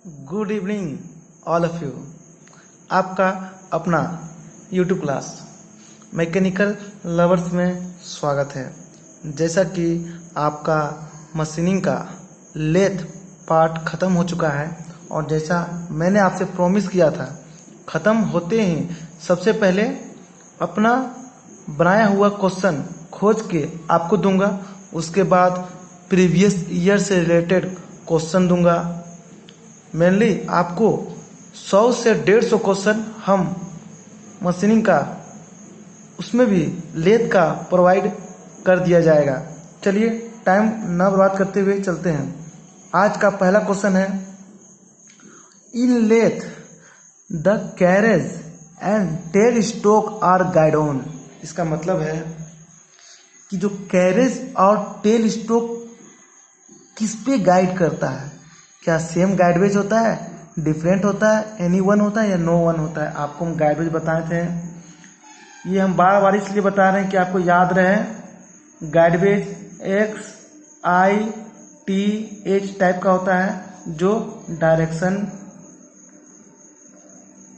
Good evening all of you. आपका अपना YouTube class mechanical lovers में स्वागत है। जैसा कि आपका मशीनिंग का लेथ पार्ट ख़त्म हो चुका है और जैसा मैंने आपसे प्रॉमिस किया था, ख़त्म होते ही सबसे पहले अपना बनाया हुआ क्वेश्चन खोज के आपको दूंगा। उसके बाद प्रीवियस ईयर से रिलेटेड क्वेश्चन दूंगा। मेनली आपको 100 से 150 क्वेश्चन हम मशीनिंग का उसमें भी लेथ का प्रोवाइड कर दिया जाएगा। चलिए टाइम ना बर्बाद करते हुए चलते हैं। आज का पहला क्वेश्चन है, in lathe the carriage and tail stock are guided on. इसका मतलब है कि जो कैरेज और टेल स्टोक किस पे गाइड करता है। क्या सेम गाइडवेज होता है, डिफरेंट होता है, एनी वन होता है या नो वन होता है। आपको हम गाइडवेज बताए थे, ये हम बार बार इसलिए बता रहे हैं कि आपको याद रहे। गाइडवेज x I T H type का होता है जो डायरेक्शन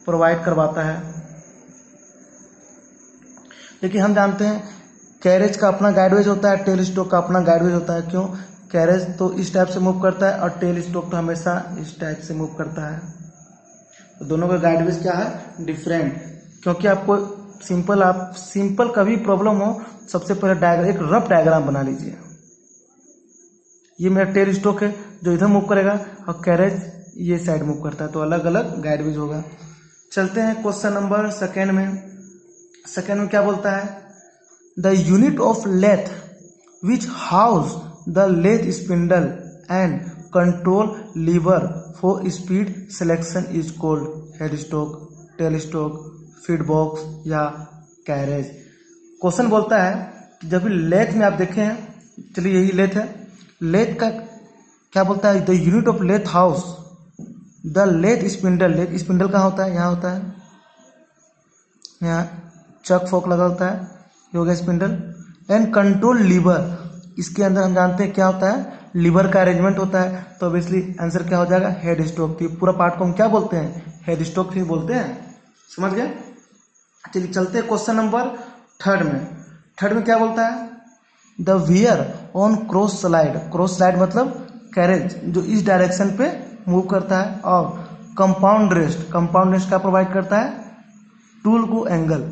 प्रोवाइड करवाता है। लेकिन हम जानते हैं कैरेज का अपना गाइडवेज होता है, टेल स्टोक का अपना गाइडवेज होता है। क्यों? कैरेज तो इस टाइप से मूव करता है और टेल स्टोक तो हमेशा इस टाइप से मूव करता है। तो दोनों का गाइडवेज क्या है? डिफरेंट। क्योंकि आपको सिंपल कभी प्रॉब्लम हो, सबसे पहले एक रफ डायग्राम बना लीजिए। ये मेरा टेल स्टोक है जो इधर मूव करेगा और कैरेज ये साइड मूव करता है, तो अलग अलग गाइडवेज होगा। चलते हैं क्वेश्चन नंबर सेकेंड में। सेकेंड में क्या बोलता है, the unit of lathe which house the lathe spindle and control lever for speed selection is called head stock, tail stock, feed box या कैरेज। क्वेश्चन बोलता है कि जब लेथ में आप देखें, चलिए यही लेथ है, लेथ का क्या बोलता है, the unit of lathe house the lathe spindle. Lathe spindle कहाँ होता है? यहाँ होता है, यहाँ चक फोक लगा होता है, ये हो गया स्पिंडल। एंड कंट्रोल लीवर, इसके अंदर हम जानते हैं क्या होता है, लीवर का अरेंजमेंट होता है। तो ऑब्वियसली आंसर क्या हो जाएगा, हेड स्टोक। तो पूरा पार्ट को हम क्या बोलते हैं, हेड स्टोक ही बोलते हैं। समझ गए? चलिए चलते हैं क्वेश्चन नंबर थर्ड में। थर्ड में क्या बोलता है, the where on cross slide. Cross slide मतलब कैरेज जो इस डायरेक्शन पे मूव करता है। और कंपाउंड रेस्ट, कंपाउंड रेस्ट क्या प्रोवाइड करता है, टूल को एंगल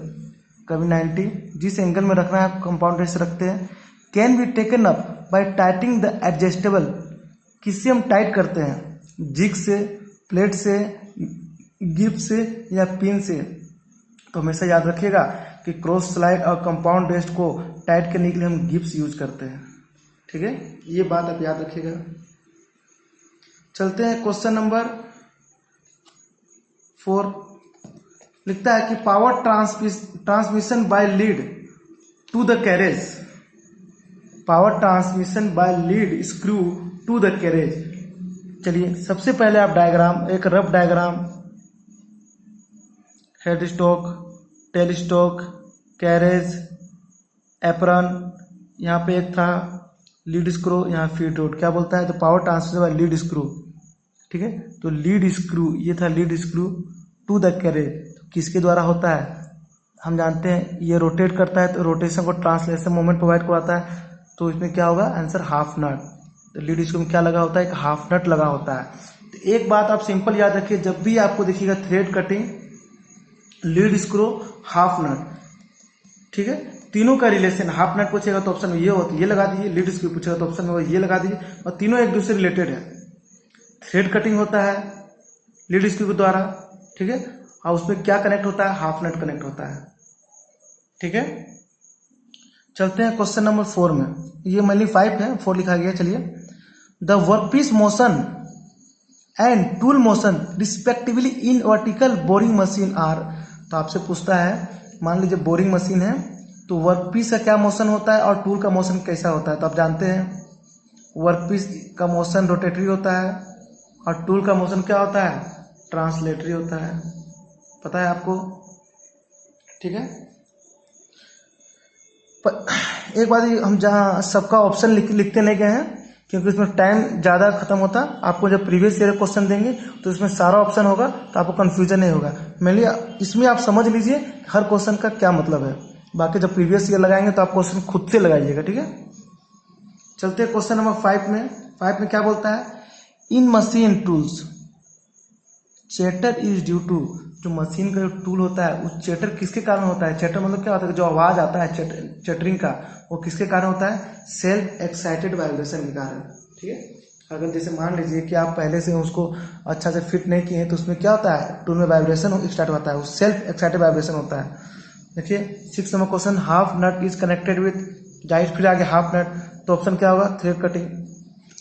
कभी 90 जिस एंगल में रखना है कंपाउंड रेस्ट रखते हैं। Can be taken up by टाइटिंग the adjustable. किससे हम टाइट करते हैं, जिग से, प्लेट से, गिप से या पिन से। तो हमेशा याद रखिएगा कि क्रॉस स्लाइड और कंपाउंड रेस्ट को टाइट करने के लिए हम गिप्स यूज करते हैं। ठीक है, ये बात आप याद रखिएगा। चलते हैं क्वेश्चन नंबर 4। लिखता है कि power transmission by lead to the carriage. Power transmission by lead screw to the carriage. चलिए सबसे पहले आप डायग्राम, एक rough diagram, head stock, tail stock, carriage, apron, यहाँ पे एक था लीड स्क्रू, यहाँ फीड रोड। क्या बोलता है, तो power transmission by lead screw. ठीक है, तो लीड स्क्रू, ये था lead screw to the carriage. किसके द्वारा होता है, हम जानते हैं ये रोटेट करता है, तो रोटेशन को ट्रांसलेशन मोमेंट प्रोवाइड करवाता है। तो इसमें क्या होगा आंसर, हाफ नट। तो लीड स्क्रू में क्या लगा होता है, एक हाफ नट लगा होता है। तो एक बात आप सिंपल याद रखिए, जब भी आपको देखिएगा thread cutting, lead screw, half nut, ठीक है, तीनों का रिलेशन, हाफ नट पूछेगा तो ऑप्शन में ये होती है, ये लगा दीजिए। लीड स्क्रू पूछेगा तो ऑप्शन में ये लगा दीजिए। और तीनों एक दूसरे रिलेटेड है। थ्रेड कटिंग होता है लीड स्क्रू के द्वारा, ठीक है, और उसमें क्या कनेक्ट होता है, हाफ नट कनेक्ट होता है। ठीक है, चलते हैं क्वेश्चन नंबर 4 में। ये मेनली 5 है, 4 लिखा गया। चलिए, the workpiece motion and tool motion respectively in vertical boring machine are. तो आपसे पूछता है, मान लीजिए बोरिंग मशीन है, तो वर्कपीस का क्या मोशन होता है और टूल का मोशन कैसा होता है। तो आप जानते हैं वर्कपीस का मोशन रोटेटरी होता है और टूल का मोशन क्या होता है, ट्रांसलेटरी होता है। पता है आपको? ठीक है, एक बात हम जहाँ सबका ऑप्शन लिखते नहीं गए हैं, क्योंकि इसमें टाइम ज़्यादा खत्म होता। आपको जब प्रीवियस ईयर क्वेश्चन देंगे तो इसमें सारा ऑप्शन होगा, तो आपको कन्फ्यूजन नहीं होगा। मेनली इसमें आप समझ लीजिए हर क्वेश्चन का क्या मतलब है। बाकी जब प्रीवियस ईयर लगाएंगे तो आप क्वेश्चन खुद से लगाइएगा, ठीक है। चलते हैं क्वेश्चन नंबर 5 में। 5 में क्या बोलता है, in machine tools chatter is due to, जो मशीन का जो टूल होता है उस चैटर किसके कारण होता है। चैटर मतलब क्या होता है, जो आवाज आता है चैटरिंग का, वो किसके कारण होता है, सेल्फ एक्साइटेड वाइब्रेशन के कारण, ठीक है। अगर जैसे मान लीजिए कि आप पहले से उसको अच्छा से फिट नहीं किए हैं तो उसमें क्या होता है, टूल में वाइब्रेशन स्टार्ट होता है, वो सेल्फ एक्साइटेड वाइब्रेशन होता है। देखिए 6 number question, half nut is connected with guide, फिर आगे हाफ नट, तो ऑप्शन क्या होगा, थ्रेड कटिंग।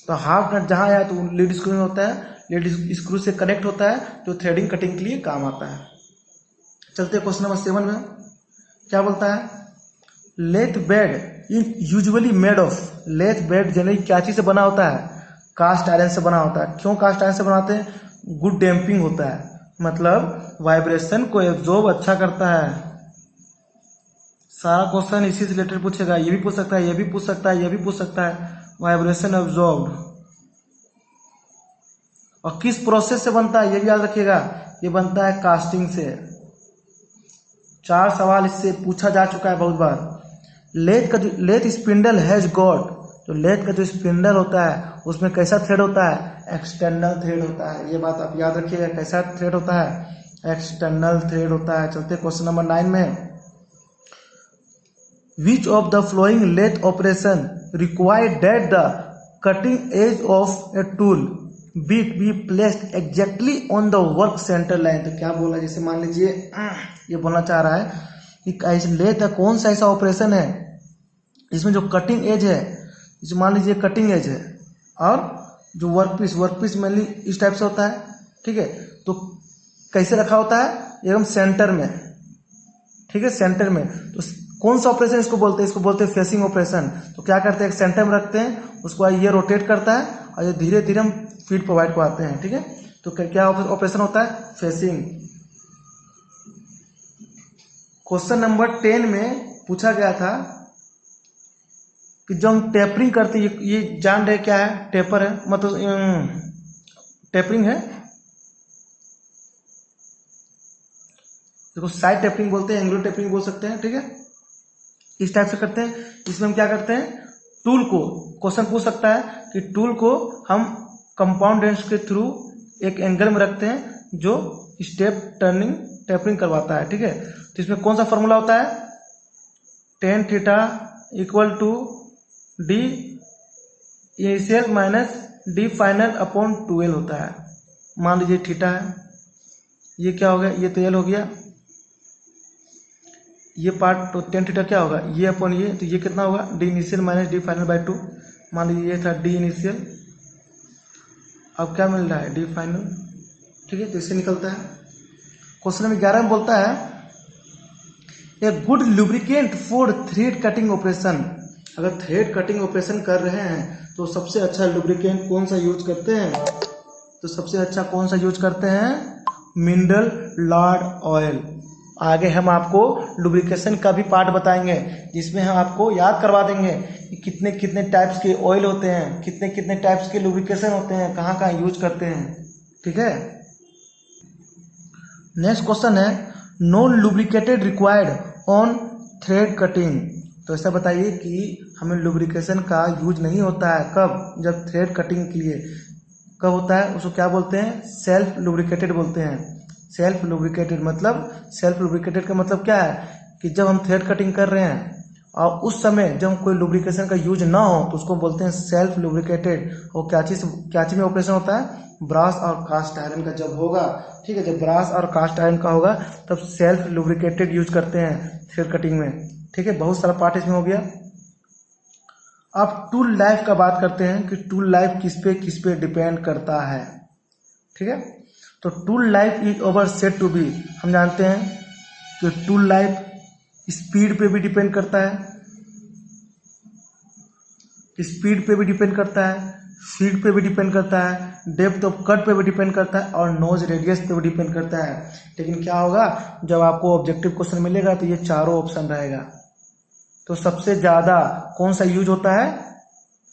तो हाफ नट जहाँ आया तो लीड स्क्रू में होता है, लीड स्क्रू से कनेक्ट होता है तो थ्रेडिंग कटिंग के लिए काम आता है। चलते हैं क्वेश्चन नंबर 7 में। क्या बोलता है, lathe bed is usually made of, lathe bed generally क्या चीज से बना होता है, कास्ट आयरन से बना होता है। क्यों कास्ट आयरन से बनाते हैं, गुड डैम्पिंग होता है, मतलब वाइब्रेशन को एब्जॉर्ब अच्छा करता है। सारा क्वेश्चन इसी से रिलेटेड पूछेगा, ये भी पूछ सकता है, ये भी पूछ सकता है, ये भी पूछ सकता है। वाइब्रेशन एब्जॉर्ब और किस प्रोसेस से बनता है ये भी याद रखिएगा, ये बनता है कास्टिंग से। 4 सवाल इससे पूछा जा चुका है बहुत बार। लेथ स्पिंडल हैज गॉट, तो लेथ का जो स्पिंडल होता है उसमें कैसा थ्रेड होता है, एक्सटर्नल थ्रेड होता है। ये बात आप याद रखिएगा, कैसा थ्रेड होता है, एक्सटर्नल थ्रेड होता है। चलते क्वेश्चन नंबर 9 में, which of the following lathe operation required that the cutting edge of a tool be placed exactly on the work centre line. तो क्या बोला, जैसे मान लीजिए ये बोलना चाह रहा है कि लेथ कौन सा ऐसा ऑपरेशन है इसमें जो कटिंग एज है, जैसे मान लीजिए कटिंग एज है और जो वर्क पीस मेनली इस टाइप से होता है, ठीक है। तो कैसे रखा होता है, एकदम सेंटर में, ठीक है, सेंटर में। तो कौन सा ऑपरेशन इसको बोलते हैं, इसको बोलते हैं फेसिंग ऑपरेशन। तो क्या करते हैं, एक सेंटर में रखते हैं, उसको ये रोटेट करता है और ये धीरे धीरे हम फीड प्रोवाइड करवाते हैं, ठीक है। तो क्या ऑपरेशन होता है, फेसिंग। क्वेश्चन नंबर 10 में पूछा गया था कि जब हम टेपरिंग करते हैं, ये जान रहे क्या है, टेपर है, मतलब टेपरिंग है, देखो साइड टेपरिंग बोलते हैं, एंगुलर टेपरिंग बोल सकते हैं, ठीक है। इस टाइप से करते हैं। इसमें हम क्या करते हैं, टूल को, क्वेश्चन पूछ सकता है कि टूल को हम कंपाउंड लेंस के थ्रू एक एंगल में रखते हैं जो स्टेप टर्निंग टेपरिंग करवाता है, ठीक है। तो इसमें कौन सा फॉर्मूला होता है, tan theta equal to D initial minus D final upon 2l होता है। मान लीजिए थीटा है, ये क्या हो गया, ये तो l हो गया, ये पार्ट तो tan थीटा क्या होगा, ये अपॉन ये, तो ये कितना होगा, D initial minus D final by 2। मान लीजिए ये था डी इनिशियल, अब क्या मिल रहा है, डी फाइनल, ठीक है। तो इससे निकलता है। क्वेश्चन नंबर 11 में बोलता है, a good lubricant for thread cutting operation. अगर थ्रेड कटिंग ऑपरेशन कर रहे हैं तो सबसे अच्छा लुब्रिकेंट कौन सा यूज करते हैं, तो सबसे अच्छा कौन सा यूज करते हैं, मिनरल लॉर्ड ऑयल। आगे हम आपको लुब्रिकेशन का भी पार्ट बताएंगे जिसमें हम आपको याद करवा देंगे कि कितने कितने टाइप्स के ऑयल होते हैं, कितने कितने टाइप्स के लुब्रिकेशन होते हैं, कहाँ कहाँ यूज करते हैं, ठीक है। नेक्स्ट क्वेश्चन है, no lubricated required on thread cutting. तो ऐसा बताइए कि हमें लुब्रिकेशन का यूज नहीं होता है, कब, जब थ्रेड कटिंग के लिए। कब होता है, उसको क्या बोलते हैं, सेल्फ लुब्रिकेटेड बोलते हैं। सेल्फ लुब्रिकेटेड मतलब, सेल्फ लुब्रिकेटेड का मतलब क्या है कि जब हम थ्रेड कटिंग कर रहे हैं और उस समय जब कोई लुब्रिकेशन का यूज ना हो तो उसको बोलते हैं सेल्फ लुब्रिकेटेड। और क्या चीज में ऑपरेशन होता है, ब्रास और कास्ट आयरन का जब होगा, ठीक है, जब ब्रास और कास्ट आयरन का होगा तब सेल्फ लुब्रिकेटेड यूज करते हैं थ्रेड कटिंग में, ठीक है। बहुत सारा पार्ट इसमें हो गया। अब टूल लाइफ का बात करते हैं कि टूल लाइफ किस पे डिपेंड करता है, ठीक है। तो tool life is over set to be, हम जानते हैं कि टूल लाइफ स्पीड पे भी डिपेंड करता है, स्पीड पे भी डिपेंड करता है, फीड पे भी डिपेंड करता है, डेप्थ ऑफ कट पे भी डिपेंड करता है और नोज रेडियस पे भी डिपेंड करता है। लेकिन क्या होगा, जब आपको ऑब्जेक्टिव क्वेश्चन मिलेगा तो ये चारों ऑप्शन रहेगा। तो सबसे ज्यादा कौन सा यूज होता है,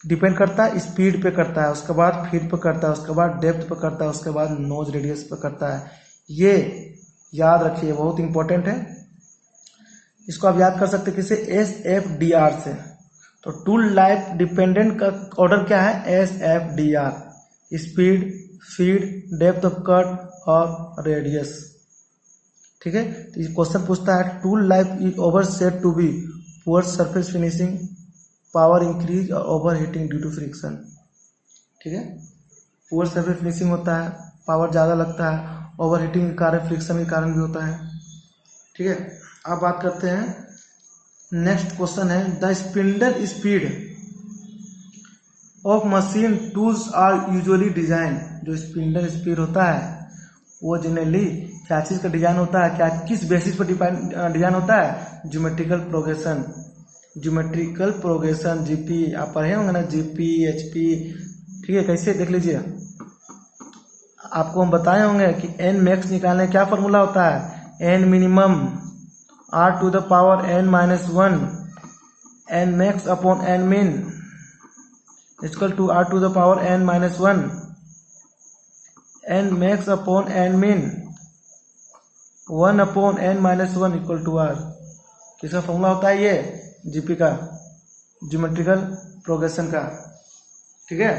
डिपेंड करता है स्पीड पे करता है, उसके बाद फीड पे करता है, उसके बाद डेप्थ पे करता है, उसके बाद नोज रेडियस पे करता है। ये याद रखिए, बहुत इंपॉर्टेंट है। इसको आप याद कर सकते हैं किसे, SFDR से। तो टूल लाइफ डिपेंडेंट का ऑर्डर क्या है, SFDR, speed, feed, depth of cut और रेडियस। ठीक है, तो ये क्वेश्चन पूछता है tool life is over set to be poor surface finishing, power increase और over heating due to friction. ठीक है, पुअर सरफेस फिनिशिंग होता है, पावर ज़्यादा लगता है, ओवर हीटिंग के कारण, फ्रिक्शन के कारण भी होता है। ठीक है, अब बात करते हैं नेक्स्ट क्वेश्चन है, the spindle speed of machine tools are usually design. जो स्पिंडल स्पीड होता है वो जनरली क्या चीज़ का डिजाइन होता है, क्या किस बेसिस पर डिजाइन होता है, geometrical progression. Geometrical progression GP आप पढ़े होंगे ना, जीपी एचपी। ठीक है, कैसे देख लीजिए, आपको हम बताए होंगे कि एन मैक्स निकालने क्या फॉर्मूला होता है, N minimum r to the power n-1, N max upon N min equal to r to the power n-1, N max upon N min 1 upon n-1 equal to r। किसका formula होता है, ये GP का, geometrical progression का। ठीक है,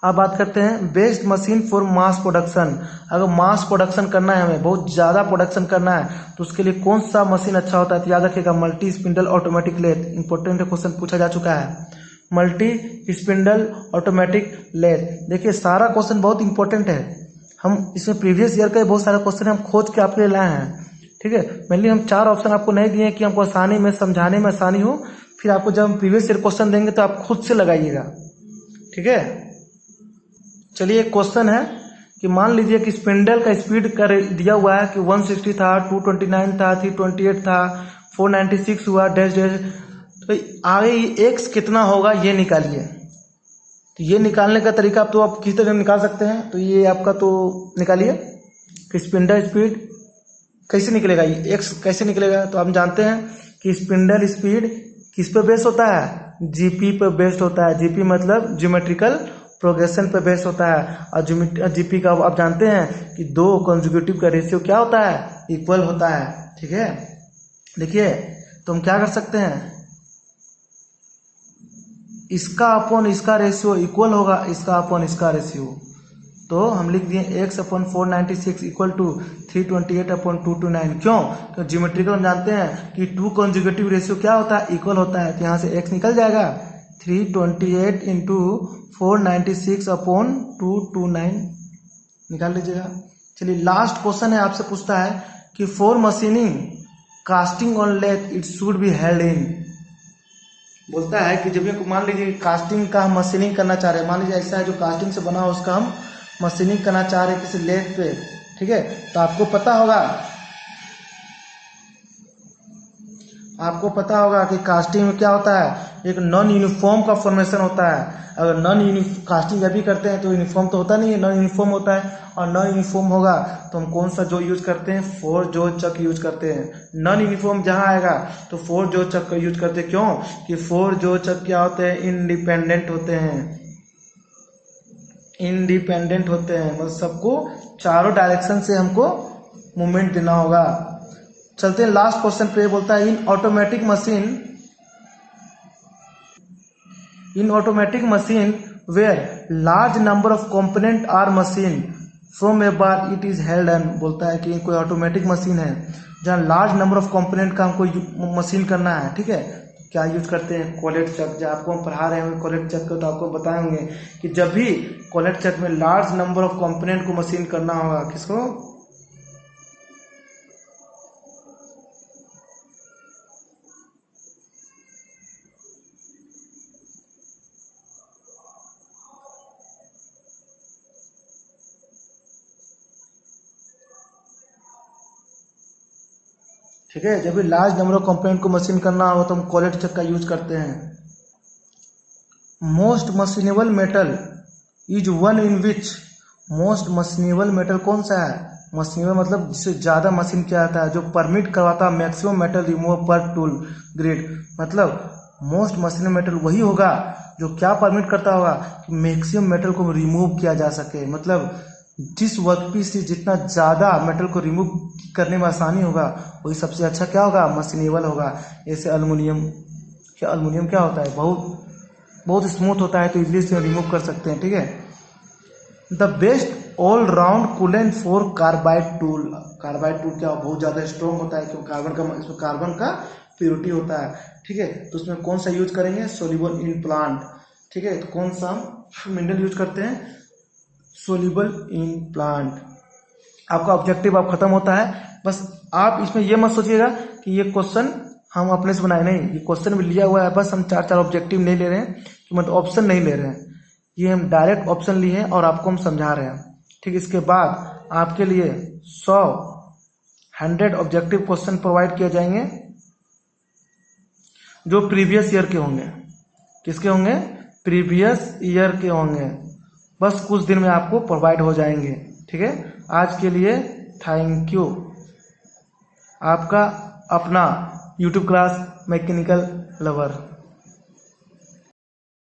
अब बात करते हैं best machine for mass production. अगर मास प्रोडक्शन करना है, हमें बहुत ज़्यादा प्रोडक्शन करना है, तो उसके लिए कौन सा मशीन अच्छा होता है, तो याद रखिएगा multi spindle automatic lathe. Important question पूछा जा चुका है, मल्टी स्पिंडल ऑटोमेटिक लेथ। देखिए सारा क्वेश्चन बहुत इंपॉर्टेंट है, हम इसमें प्रीवियस ईयर के बहुत सारे क्वेश्चन हम खोज के आपके लिए लाए हैं। ठीक है, मेनली हम 4 ऑप्शन आपको नहीं दिए कि हमको आसानी में समझाने में आसानी हो, फिर आपको जब हम प्रीवियस ईयर क्वेश्चन देंगे तो आप खुद से लगाइएगा। ठीक है, चलिए एक क्वेश्चन है कि मान लीजिए कि स्पिंडल का स्पीड कर दिया हुआ है कि 160 था, 229 था, 328 था, 496 हुआ, डैश डैश। तो आगे एक्स कितना होगा ये निकालिए। तो ये निकालने का तरीका तो आप किस तरह निकाल सकते हैं, तो ये आपका तो निकालिए कि स्पिंडल स्पीड कैसे निकलेगा, ये एक्स कैसे निकलेगा। तो हम जानते हैं कि स्पिंडल स्पीड किस पे बेस्ड होता है, जीपी पे बेस्ड होता है। जीपी मतलब ज्योमेट्रिकल प्रोग्रेशन पे बेस्ड होता है। और जीपी का आप जानते हैं कि 2 कंजुगेटिव का रेशियो क्या होता है, इक्वल होता है। ठीक है, देखिए तो हम क्या कर सकते हैं, इसका अपॉन इसका रेशियो इक्वल होगा इसका अपॉन इसका रेशियो। तो हम लिख दिए x upon 496 equal to 328 upon 229। क्यों, तो ज्योमेट्रिकल हम जानते हैं कि 2 कंजुगेटिव रेशियो क्या होता है, इक्वल होता है। तो यहाँ से x निकल जाएगा 328 इंटू 496 अपॉन 229 निकाल लीजिएगा। चलिए लास्ट क्वेश्चन है, आपसे पूछता है कि for machining casting on lathe it should be held in. बोलता है कि जब ये मान लीजिए कास्टिंग का हम मशीनिंग करना चाह रहे हैं, मान लीजिए ऐसा है जो कास्टिंग से बना हो उसका हम मशीनिंग करना चाह रहे हैं किसी लेथ पे। ठीक है, तो आपको पता होगा कि कास्टिंग में क्या होता है, एक नॉन यूनिफॉर्म का फॉर्मेशन होता है। अगर कास्टिंग जब भी करते हैं तो यूनिफॉर्म तो होता नहीं है, नॉन यूनिफॉर्म होता है। और नॉन यूनिफॉर्म होगा तो हम कौन सा जो यूज करते हैं, 4 जो चक यूज करते हैं। नॉन यूनिफॉर्म जहां आएगा तो 4 जो चक का यूज करते हैं। क्यों कि 4 जो चक क्या होते हैं, इंडिपेंडेंट होते हैं। इंडिपेंडेंट होते हैं मतलब सबको चारों डायरेक्शन से हमको मूवमेंट देना होगा। चलते हैं लास्ट क्वेश्चन पे, बोलता है in automatic machine where large number of component are machine from a bar it is held in. बोलता है कि कोई ऑटोमेटिक मशीन है जहाँ लार्ज नंबर ऑफ कंपोनेंट का हमको मशीन करना है। ठीक है, क्या यूज करते हैं, कोलेट चक। जब आपको हम पढ़ा रहे हैं कोलेट चक को, तो आपको बताएंगे कि जब भी कोलेट चक में लार्ज नंबर ऑफ कंपोनेंट को मशीन करना होगा, किसको, ठीक है, जब भी लार्ज नंबर ऑफ कंपोनेंट को मशीन करना हो तो हम कोलेट चक का यूज करते हैं। Most machinable metal is one in which. Most machinable metal कौन सा है, मशीनेबल मतलब जिससे ज़्यादा मशीन किया जाता है, जो परमिट करवाता है मैक्सिमम मेटल रिमूव पर टूल ग्रिड। मतलब मोस्ट मशीन मेटल वही होगा जो क्या परमिट करता होगा कि मैक्सिमम मेटल को रिमूव किया जा सके। मतलब जिस वर्कपीस से जितना ज़्यादा मेटल को रिमूव करने में आसानी होगा वही सबसे अच्छा क्या होगा, मशीनेबल होगा। जैसे अल्युमिनियम क्या होता है, बहुत स्मूथ होता है, तो इजीली से रिमूव कर सकते हैं। ठीक है। The best all round coolant for carbide tool. Carbide tool क्या बहुत ज़्यादा स्ट्रॉन्ग होता है क्योंकि इसमें कार्बन का प्योरिटी होता है। ठीक है। तो उसमें कौन सा यूज करेंगे, सोल्यूबल इन प्लांट। ठीक है। तो कौन सा हम मिनरल यूज करते हैं, सोल्यूबल इन प्लांट। आपका ऑब्जेक्टिव अब खत्म होता है। बस आप इसमें ये मत सोचिएगा कि ये क्वेश्चन हम अपने से बनाए, नहीं, ये क्वेश्चन भी लिया हुआ है। बस हम 4 ऑब्जेक्टिव नहीं ले रहे हैं, मतलब ऑप्शन नहीं ले रहे हैं, ये हम डायरेक्ट ऑप्शन लिए हैं और आपको हम समझा रहे हैं। ठीक। इसके बाद आपके लिए 100 ऑब्जेक्टिव क्वेश्चन प्रोवाइड किए जाएंगे जो प्रीवियस ईयर के होंगे। किसके होंगे, प्रीवियस ईयर के होंगे। बस कुछ दिन में आपको प्रोवाइड हो जाएंगे। ठीक है। आज के लिए थैंक यू। आपका अपना यूट्यूब क्लास मैकेनिकल लवर।